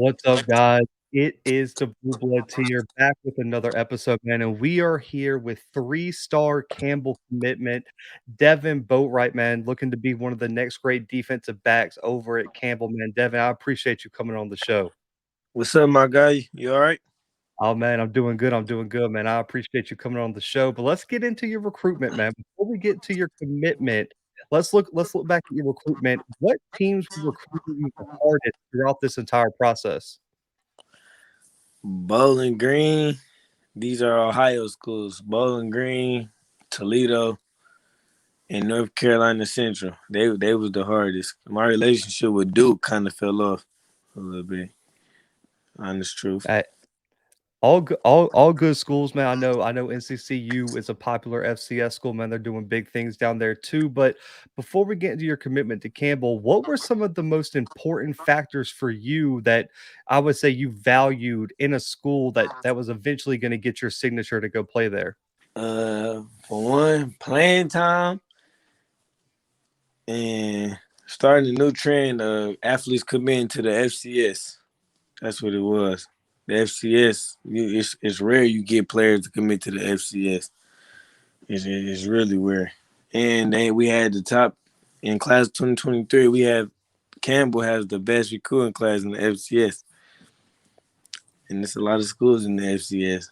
What's up, guys? It is the Bluebloods here, back with another episode, man, and we are here with three-star Campbell commitment, Devin Boatwright, man, looking to be one of the next great defensive backs over at Campbell, man. Devin, I appreciate you coming on the show. What's up, my guy? You all right? Oh, man, I'm doing good. I'm doing good, man. I appreciate you coming on the show. But let's get into your recruitment, man. Before we get to your commitment, let's look back at your recruitment. What teams were recruiting you the hardest throughout this entire process? Bowling Green. These are Ohio schools. Bowling Green, Toledo, and North Carolina Central. They was the hardest. My relationship with Duke kind of fell off a little bit. Honest truth. All good schools, man. I know NCCU is a popular FCS school, man. They're doing big things down there too. But before we get into your commitment to Campbell, what were some of the most important factors for you that I would say you valued in a school that was eventually going to get your signature to go play there? For one, playing time and starting a new trend of athletes committing to the FCS. That's what it was. The FCS, it's rare you get players to commit to the FCS. It's really rare. And we had the top in class 2023. We have Campbell has the best recruiting class in the FCS, and there's a lot of schools in the FCS.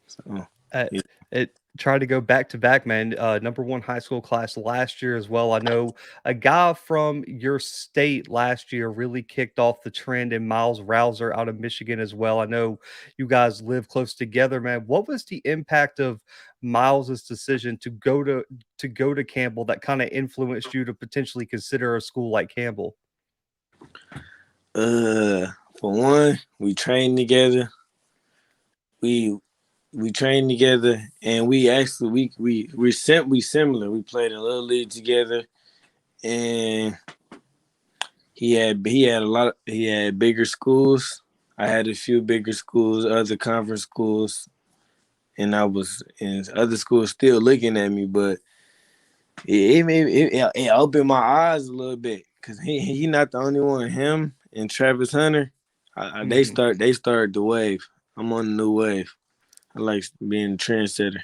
So Uh, yeah. it tried to go back to back, man. Number one high school class last year as well. I know a guy from your state last year really kicked off the trend in Myles Rowser out of Michigan as well. I know you guys live close together, man. What was the impact of Miles's decision to go to Campbell that kind of influenced you to potentially consider a school like Campbell? uh, for one, we trained together. We we trained together, and we actually we similar. We played in little league together, and he had he had bigger schools. I had a few bigger schools, other conference schools, and I was in other schools still looking at me, but it opened my eyes a little bit because he not the only one. Him and Travis Hunter, Mhm. they started the wave. I'm on the new wave. I like being a trendsetter.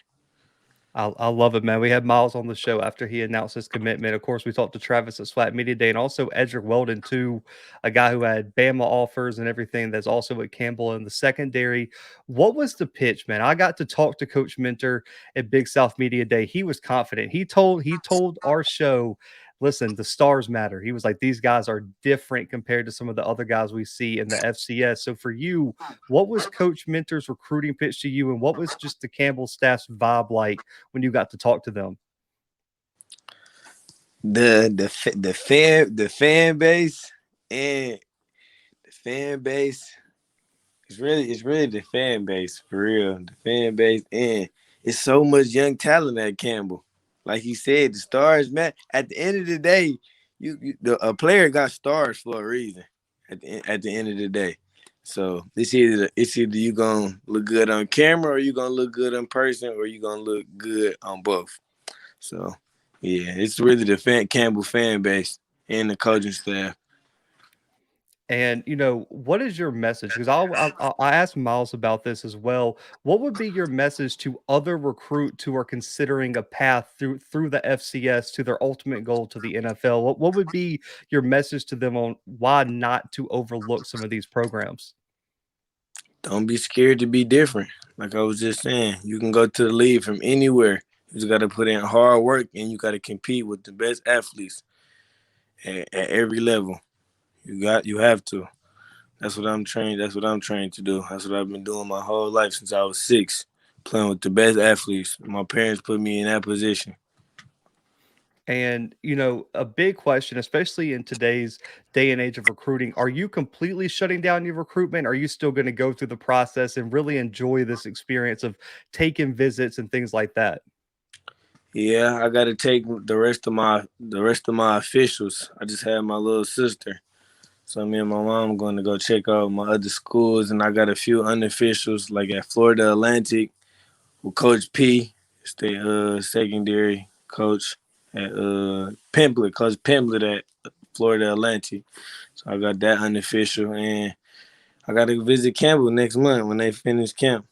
I love it, man. We had Miles on the show after he announced his commitment. Of course, we talked to Travis at Swat Media Day and also Edric Weldon, too, a guy who had Bama offers and everything that's also at Campbell in the secondary. What was the pitch, man? I got to talk to Coach Mentor at Big South Media Day. He was confident. He told our show, listen, the stars matter. He was like, these guys are different compared to some of the other guys we see in the FCS. So for you, what was Coach Mentor's recruiting pitch to you, and what was just the Campbell staff's vibe like when you got to talk to them? The fan base and the fan base it's really the fan base for real. The fan base and it's so much young talent at Campbell. Like he said, the stars, man. At the end of the day, a player got stars for a reason. At the end of the day, so it's either you gonna look good on camera or you gonna look good in person or you gonna look good on both. So yeah, it's really the Campbell fan base and the coaching staff. And what is your message? Because I asked Miles about this as well. What would be your message to other recruits who are considering a path through the FCS to their ultimate goal to the NFL? What would be your message to them on why not to overlook some of these programs? Don't be scared to be different. Like I was just saying, you can go to the league from anywhere. You just got to put in hard work and you got to compete with the best athletes at every level. You have to. That's what I'm trained. That's what I'm trained to do. That's what I've been doing my whole life since I was 6, playing with the best athletes. My parents put me in that position. And, a big question, especially in today's day and age of recruiting, are you completely shutting down your recruitment? Are you still going to go through the process and really enjoy this experience of taking visits and things like that? Yeah, I got to take the rest of my officials. I just had my little sister. So me and my mom going to go check out my other schools, and I got a few unofficials like at Florida Atlantic with Coach P. It's the secondary coach at Pimblett, Coach Pimblett at Florida Atlantic. So I got that unofficial, and I got to visit Campbell next month when they finish camp.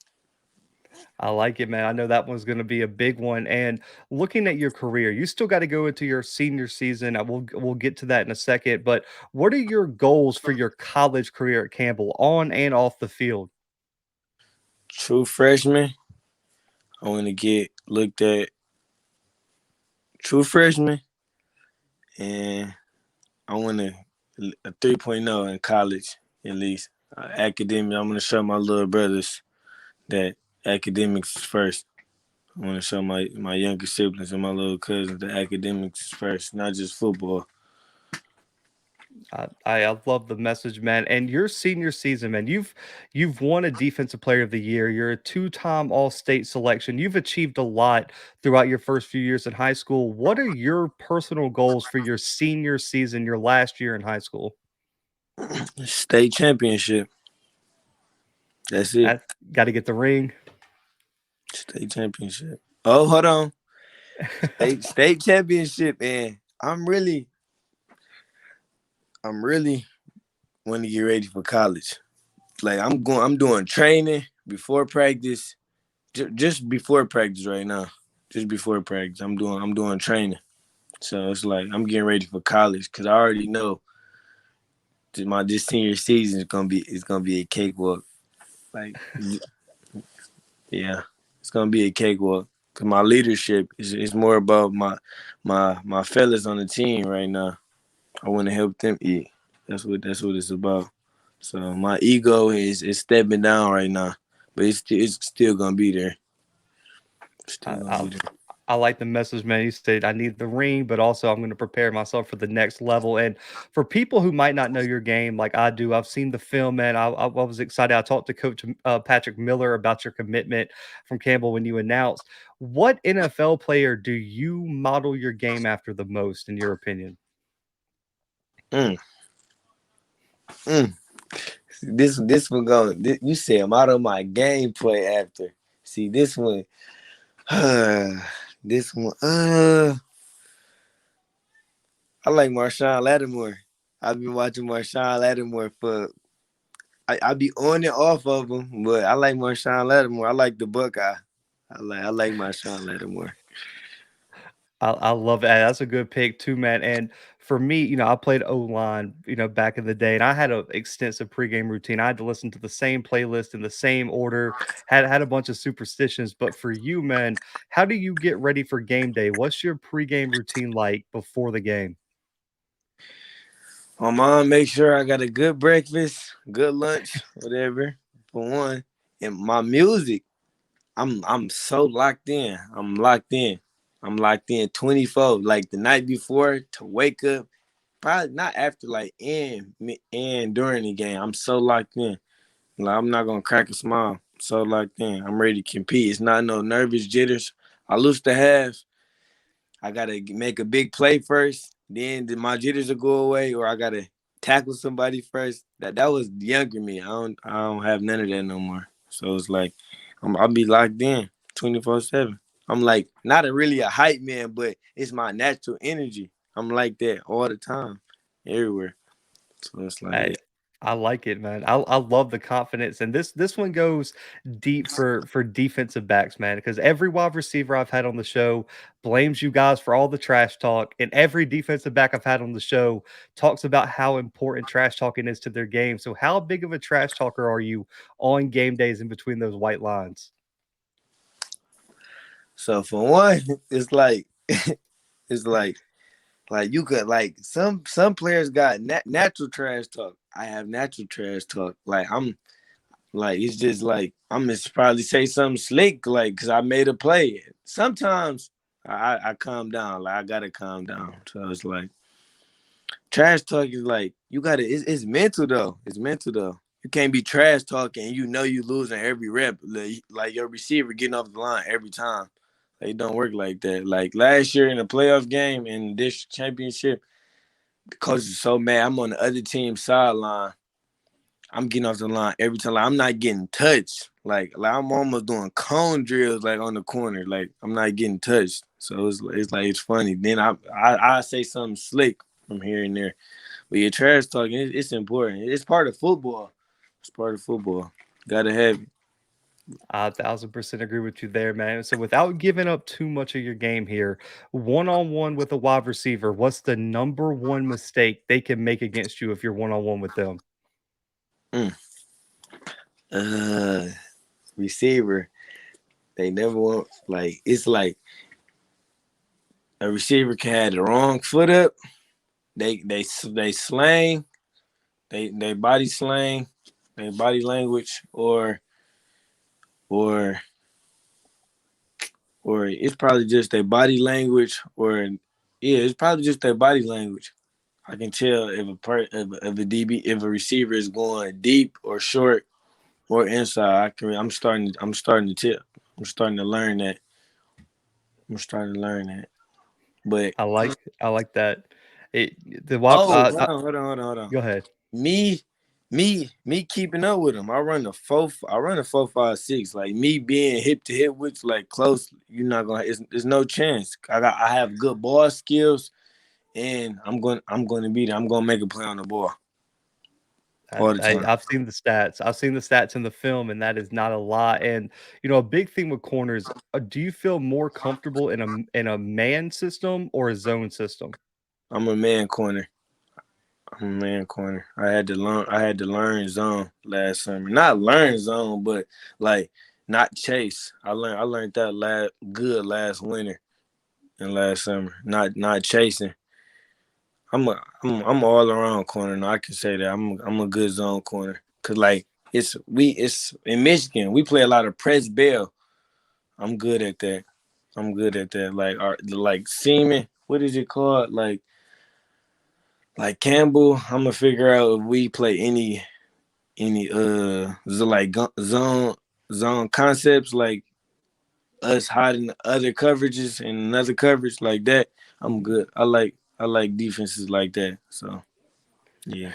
I like it, man. I know that one's going to be a big one. And looking at your career, you still got to go into your senior season. We'll get to that in a second. But what are your goals for your college career at Campbell, on and off the field? True freshman, I want to get looked at true freshman, and I want a 3.0 in college at least. Academic, I'm going to show my little brothers that academics is first. I want to show my younger siblings and my little cousins that academics is first, not just football. I love the message, man. And your senior season, man, you've won a Defensive Player of the Year. You're a two-time All-State selection. You've achieved a lot throughout your first few years in high school. What are your personal goals for your senior season, your last year in high school? State championship. That's it. I got to get the ring. State championship. Oh, hold on. State championship, man. I'm really want to get ready for college. Like I'm doing training before practice. Just before practice right now. Just before practice. I'm doing training. So it's like I'm getting ready for college because I already know my this senior season is gonna be a cakewalk. Like yeah, it's gonna be a cakewalk. Cause my leadership is more about my fellas on the team right now. I want to help them eat. That's what it's about. So my ego is stepping down right now, but it's still gonna be there. I, Still gonna I be there. I like the message, man. You said I need the ring, but also I'm going to prepare myself for the next level. And for people who might not know your game like I do, I've seen the film, man. I was excited. I talked to Coach Patrick Miller about your commitment from Campbell when you announced. What NFL player do you model your game after the most, in your opinion? Mm, mm. This one going. You said model my gameplay after. See this one. This one. I like Marshawn Lattimore. I've been watching Marshawn Lattimore for. I be on and off of him, but I like Marshawn Lattimore. I like the Buckeye. I like Marshawn Lattimore. I love that. That's a good pick too, man. And for me, I played O line, back in the day, and I had an extensive pregame routine. I had to listen to the same playlist in the same order. Had a bunch of superstitions. But for you, man, how do you get ready for game day? What's your pregame routine like before the game? My mom make sure I got a good breakfast, good lunch, whatever. For one, and my music, I'm so locked in. I'm locked in. I'm locked in 24. Like the night before to wake up, probably not after like and during the game. I'm so locked in. Like I'm not gonna crack a smile. I'm so locked in. I'm ready to compete. It's not no nervous jitters. I used to have. I gotta make a big play first, then my jitters will go away, or I gotta tackle somebody first. That was younger me. I don't have none of that no more. So it's like I'll be locked in 24/7. I'm like not really a hype man, but it's my natural energy. I'm like that all the time, everywhere. So it's like I yeah. I like it, man. I love the confidence, and this one goes deep for defensive backs, man. Because every wide receiver I've had on the show blames you guys for all the trash talk, and every defensive back I've had on the show talks about how important trash talking is to their game. So, how big of a trash talker are you on game days in between those white lines? So for one, it's like it's like you could like some players got natural trash talk. I have natural trash talk. Like it's just like I'm gonna probably say something slick, like because I made a play. Sometimes I calm down, like I gotta calm down. So it's like trash talk is like you gotta. It's mental though. It's mental though. You can't be trash talking and you know you losing every rep. Like your receiver getting off the line every time. Like, it don't work like that. Like last year in a playoff game in this championship, the coach is so mad. I'm on the other team's sideline. I'm getting off the line every time. Like I'm not getting touched. Like I'm almost doing cone drills like on the corner. Like I'm not getting touched. So it's funny. Then I say something slick from here and there. But your trash talking, it's important. It's part of football. It's part of football. Gotta have it. I 1000% agree with you there, man. So without giving up too much of your game here, one on one with a wide receiver, what's the number one mistake they can make against you if you're one on one with them? Mm. Uh, Receiver. They never want like it's like a receiver can have the wrong foot up. They slang. They body slang. Their body language or or it's probably just their body language or yeah, it's probably just their body language. I can tell if a DB if a receiver is going deep or short or inside. I'm starting to tell. I'm starting to learn that. I'm starting to learn that. But I like that. The wide, oh, hold on. go ahead. Me, me keeping up with him. I run a 4.56. Like me being hip to hip with like close, you're not gonna. There's no chance. I have good ball skills, and I'm going to be there. I'm going to make a play on the ball I, all the I, time. I've seen the stats. I've seen the stats in the film, and that is not a lot. And a big thing with corners. Do you feel more comfortable in a man system or a zone system? I'm a man corner. I'm a man corner. I had to learn. I had to learn zone last summer. Not learn zone, but like not chase. I learned that last winter and last summer. Not chasing. I'm all around corner. Now I can say that I'm a good zone corner. Cause like it's in Michigan. We play a lot of press bail. I'm good at that. I'm good at that. Like seaming. What is it called? Like Campbell. I'm gonna figure out if we play any zone concepts like us hiding other coverages and another coverage like that. I'm good. I like defenses like that. So yeah.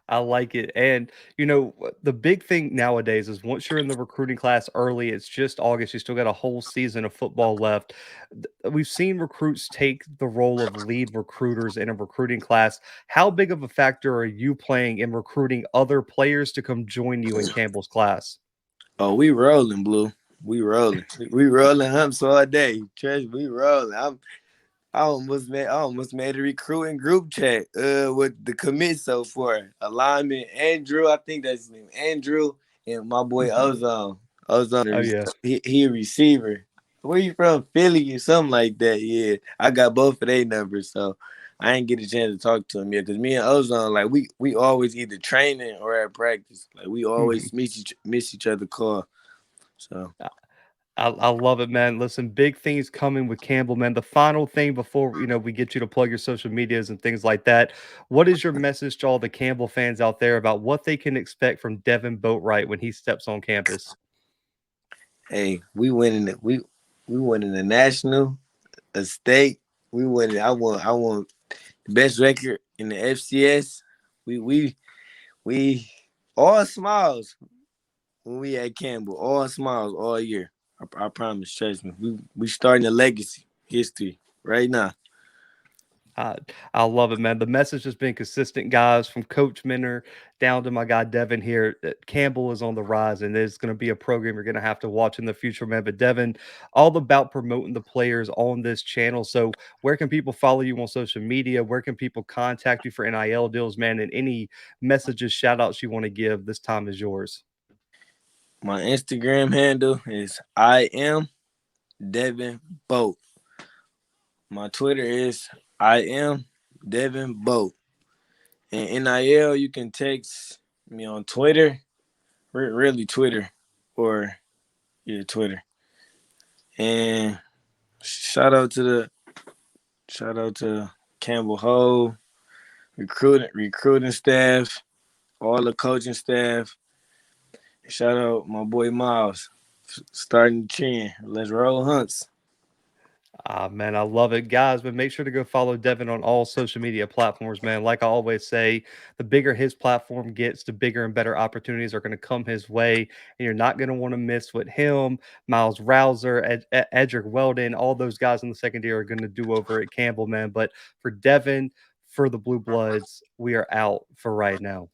I like it. And, the big thing nowadays is once you're in the recruiting class early, it's just August. You still got a whole season of football left. We've seen recruits take the role of lead recruiters in a recruiting class. How big of a factor are you playing in recruiting other players to come join you in Campbell's class? Oh, we rolling, Blue. We rolling. We rolling humps all day. Trust me, we rolling. I almost made a recruiting group chat with the commit so far. Alignment Andrew, I think that's his name. Andrew and my boy Mhm. Ozone. Ozone Oh, yeah. he a receiver. Where you from? Philly or something like that. Yeah. I got both of their numbers, so I ain't get a chance to talk to him yet. Cause me and Ozone, like we always either training or at practice. Like we Mhm. always miss each other call. So I love it, man. Listen, big things coming with Campbell, man. The final thing before we get you to plug your social medias and things like that. What is your message to all the Campbell fans out there about what they can expect from Devin Boatwright when he steps on campus? hey, we winning the national, a state. We winning. I want the best record in the FCS. We all smiles when we at Campbell. All smiles all year. I promise. Trust me. We starting a legacy history right now. I I love it, man. The message has been consistent, guys, from Coach Minner down to my guy Devin here. Campbell is on the rise, and there's going to be a program you're going to have to watch in the future, man. But Devin, all about promoting the players on this channel. So, where can people follow you on social media? Where can people contact you for NIL deals, man? And any messages, shout outs you want to give, this time is yours. My Instagram handle is I am Devin Boat. My Twitter is I am Devin Boat. And NIL, you can text me on Twitter, really Twitter, or yeah, Twitter. And shout out to the shout out to Campbell Ho, recruiting staff, all the coaching staff. Shout out my boy Myles, starting the trend. Let's roll hunts. Ah, man, I love it. Guys, but make sure to go follow Devin on all social media platforms, man. Like I always say, the bigger his platform gets, the bigger and better opportunities are going to come his way. And you're not going to want to miss what him, Myles Rowser, Edric Weldon, all those guys in the secondary are going to do over at Campbell, man. But for Devin, for the Blue Bloods, we are out for right now.